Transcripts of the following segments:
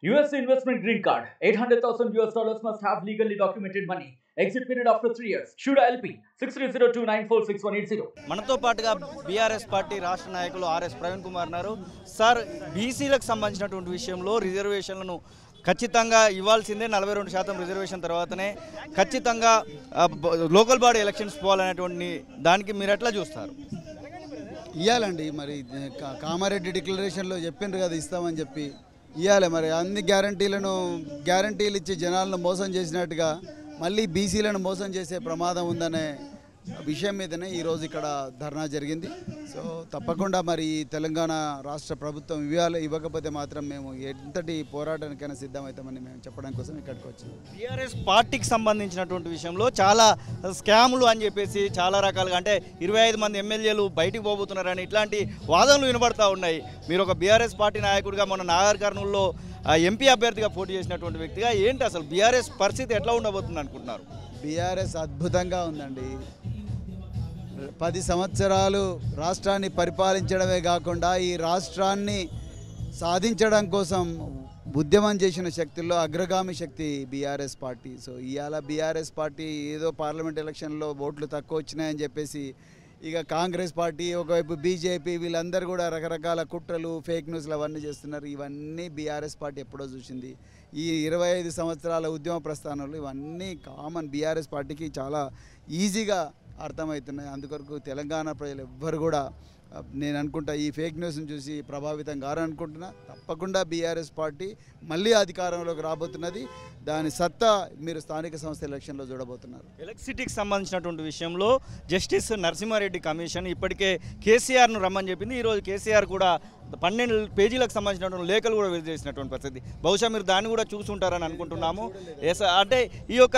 US investment green card. $800,000 must have legally documented money. Exit period after 3 years. Shuda LP 6302946180. మనతో పాటుగా BRS party రాష్ట్ర నాయకులు RS Praveen Kumar ఉన్నారు. Sir, బీసీలకు సంబంధించినటువంటి విషయంలో రిజర్వేషన్లను ఖచ్చితంగా ఇవ్వాల్సిందే. 42% రిజర్వేషన్ తర్వాతనే ఖచ్చితంగా లోకల్ బాడీ ఎలక్షన్స్ పోవాలనేటువంటి దానికి మీరు ఎట్లా చూస్తారు? ఇవ్వాలండి. మరి కామారెడ్డి డిక్లరేషన్లో చెప్పిండ్రు కదా ఇస్తామని చెప్పి ఇవ్వాలి. మరి అన్ని గ్యారంటీలు ఇచ్చి జనాలను మోసం చేసినట్టుగా మళ్ళీ బీసీలను మోసం చేసే ప్రమాదం ఉందనే విషయం మీదనే ఈరోజు ఇక్కడ ధర్నా జరిగింది. సో తప్పకుండా మరి తెలంగాణ రాష్ట్ర ప్రభుత్వం ఇవ్వకపోతే మాత్రం మేము ఎంతటి పోరాటానికైనా సిద్ధమవుతామని మేము చెప్పడం కోసం ఇక్కడికి వచ్చాము. బీఆర్ఎస్ పార్టీకి సంబంధించినటువంటి విషయంలో చాలా స్కాములు అని చెప్పేసి చాలా రకాలుగా, అంటే 25 మంది ఎమ్మెల్యేలు బయటికి పోబోతున్నారని ఇట్లాంటి వాదనలు వినబడతా ఉన్నాయి. మీరు ఒక బీఆర్ఎస్ పార్టీ నాయకుడిగా మొన్న నాగర్ కర్నూలులో ఎంపీ అభ్యర్థిగా పోటీ చేసినటువంటి వ్యక్తిగా ఏంటి అసలు బీఆర్ఎస్ పరిస్థితి ఎట్లా ఉండబోతుంది అనుకుంటున్నారు? బీఆర్ఎస్ అద్భుతంగా ఉందండి. 10 సంవత్సరాలు రాష్ట్రాన్ని పరిపాలించడమే కాకుండా ఈ రాష్ట్రాన్ని సాధించడం కోసం ఉద్యమం చేసిన శక్తుల్లో అగ్రగామి శక్తి బీఆర్ఎస్ పార్టీ. సో ఇవాళ బీఆర్ఎస్ పార్టీ ఏదో పార్లమెంట్ ఎలక్షన్లో ఓట్లు తక్కువ వచ్చినాయని చెప్పేసి ఇక కాంగ్రెస్ పార్టీ, ఒకవైపు బీజేపీ, వీళ్ళందరూ కూడా రకరకాల కుట్రలు, ఫేక్ న్యూస్లు అవన్నీ చేస్తున్నారు. ఇవన్నీ బీఆర్ఎస్ పార్టీ ఎప్పుడో చూసింది. ఈ 25 సంవత్సరాల ఉద్యమ ప్రస్థానంలో ఇవన్నీ కామన్ బీఆర్ఎస్ పార్టీకి చాలా ఈజీగా అర్థమవుతున్నాయి. అందుకొరకు తెలంగాణ ప్రజలు ఎవ్వరు కూడా నేను అనుకుంటా ఈ ఫేక్ న్యూస్ని చూసి ప్రభావితం కారనుకుంటున్నా. తప్పకుండా బీఆర్ఎస్ పార్టీ మళ్ళీ అధికారంలోకి రాబోతున్నది. దాని సత్తా మీరు స్థానిక సంస్థ ఎలక్షన్లో చూడబోతున్నారు. ఎలక్ట్రిసిటీకి సంబంధించినటువంటి విషయంలో జస్టిస్ నరసింహారెడ్డి కమిషన్ ఇప్పటికే కేసీఆర్ను రమ్మని చెప్పింది. ఈరోజు కేసీఆర్ కూడా 12 పేజీలకు సంబంధించినటువంటి లేఖలు కూడా విడుదల చేసినటువంటి పరిస్థితి. బహుశా మీరు దాన్ని కూడా చూసుంటారని అనుకుంటున్నాము. అంటే ఈ యొక్క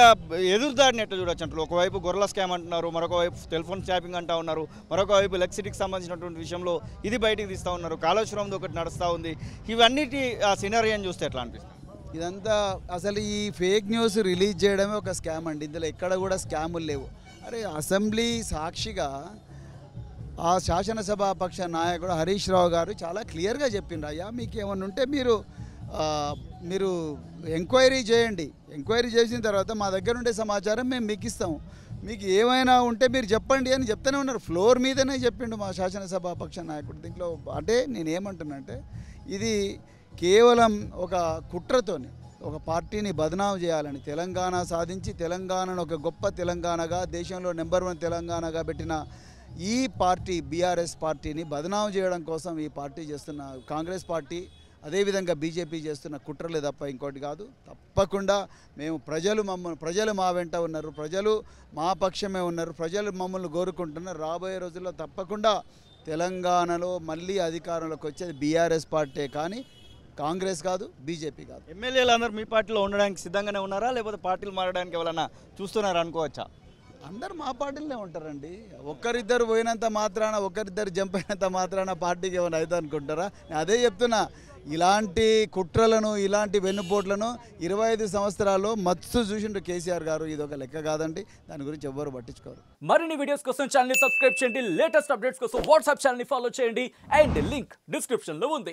ఎదురుదాడిని ఎట్లా చూడొచ్చు అంటారు? ఒకవైపు గొర్రెల స్కామ్ అంటున్నారు, మరొక వైపు టెలిఫోన్ ట్యాపింగ్ అంటూ ఉన్నారు, మరొక వైపు ఎలక్ట్రిసిటీకి సంబంధించినటువంటి విషయంలో ఇది బయటికి తీస్తూ ఉన్నారు, కాళేశ్వరంది ఒకటి నడుస్తూ ఉంది. ఇవన్నిటి ఆ సినారియోని చూస్తే ఎట్లా అనిపిస్తుంది? ఇదంతా అసలు ఈ ఫేక్ న్యూస్ రిలీజ్ చేయడమే ఒక స్కామ్ అండి. ఇందులో ఎక్కడ కూడా స్కాములు లేవు. అరే అసెంబ్లీ సాక్షిగా ఆ శాసనసభాపక్ష నాయకుడు హరీష్ రావు గారు చాలా క్లియర్గా చెప్పిండ్రు, అయ్యా మీకు ఏమన్నా ఉంటే మీరు ఎంక్వైరీ చేయండి, ఎంక్వైరీ చేసిన తర్వాత మా దగ్గర ఉండే సమాచారం మేము మీకు ఇస్తాము, మీకు ఏమైనా ఉంటే మీరు చెప్పండి అని చెప్తూనే ఉన్నారు. ఫ్లోర్ మీదనే చెప్పిండు మా శాసనసభాపక్ష నాయకుడు. దీంట్లో అంటే నేనేమంటున్నానంటే ఇది కేవలం ఒక కుట్రతోని ఒక పార్టీని బదనాం చేయాలని, తెలంగాణ సాధించి తెలంగాణను ఒక గొప్ప తెలంగాణగా, దేశంలో నెంబర్ 1 తెలంగాణగా పెట్టిన ఈ పార్టీ బీఆర్ఎస్ పార్టీని బదనాం చేయడం కోసం ఈ పార్టీ చేస్తున్న కాంగ్రెస్ పార్టీ, అదేవిధంగా బీజేపీ చేస్తున్న కుట్రలే తప్ప ఇంకోటి కాదు. తప్పకుండా మేము ప్రజలు మా వెంట ఉన్నారు, ప్రజలు మా పక్షమే ఉన్నారు, ప్రజలు మమ్మల్ని కోరుకుంటున్నారు. రాబోయే రోజుల్లో తప్పకుండా తెలంగాణలో మళ్ళీ అధికారంలోకి వచ్చేది బీఆర్ఎస్ పార్టీ కానీ కాంగ్రెస్ కాదు, బీజేపీ కాదు. ఎమ్మెల్యేలు అందరూ మీ పార్టీలో ఉండడానికి సిద్ధంగానే ఉన్నారా, లేకపోతే పార్టీలు మారడానికి ఎవరైనా చూస్తున్నారా అనుకోవచ్చా? అందరు మా పార్టీలోనే ఉంటారండి. ఒక్కరిద్దరు పోయినంత మాత్రాన, ఒక్కరిద్దరు జంప్ అయినంత మాత్రాన పార్టీకి ఏమైనా అవుతుంది అనుకుంటారా? నేను అదే చెప్తున్నా, ఇలాంటి కుట్రలను, ఇలాంటి వెన్నుపోట్లను 25 సంవత్సరాల్లో మత్తు చూసిండు కేసీఆర్ గారు. ఇది ఒక లెక్క కాదండి, దాని గురించి ఎవ్వరు పట్టించుకోరు. మరిన్ని వీడియోస్ కోసం ఛానల్ ని సబ్స్క్రైబ్ చేయండి, లేటెస్ట్ అప్డేట్స్ కోసం వాట్సాప్ ఛానల్ ని ఫాలో చేయండి, అండ్ లింక్ డిస్క్రిప్షన్ లో ఉంది.